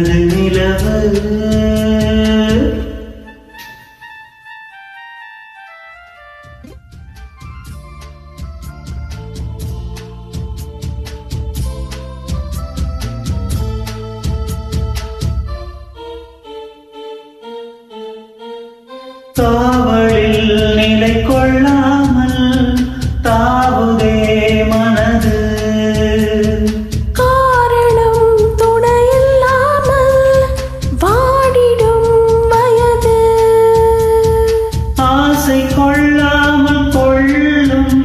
நனைந்தது நிலவு. தாவலில் நிலை கொள்ளாமல் தாவுதே மனது. காரணம் துணையில்லாமல் வாடிடும் வயது. ஆசை கொள்ளாமல் கொள்ளும்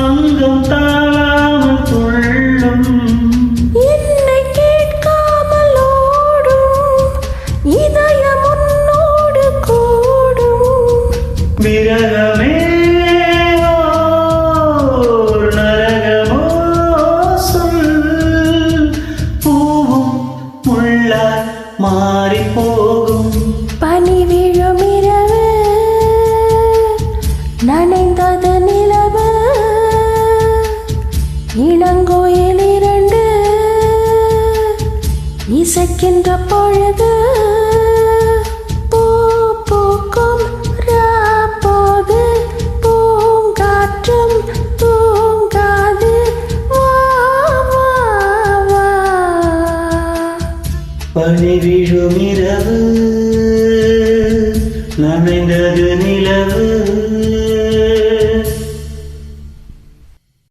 அங்கம் தாழாமல் துள்ளும். என்னை கேட்காமல் ஓடும் இதயம் உன்னோடு கூடும். விரகமே ஓர் நரகமோ சொல். பூவும் முள்ளாய் மாறிப் போகும். பனி விழும் இரவு நனைந்தது நிலவு. இளங்கோயில் இரண்டு இசைக்கின்ற பொழுது. பூ பூக்கும் ராப்போது பூங்காற்றும் தூங்காது. வா வா வா. பனி விழும் இரவு நனைந்தது நிலவு.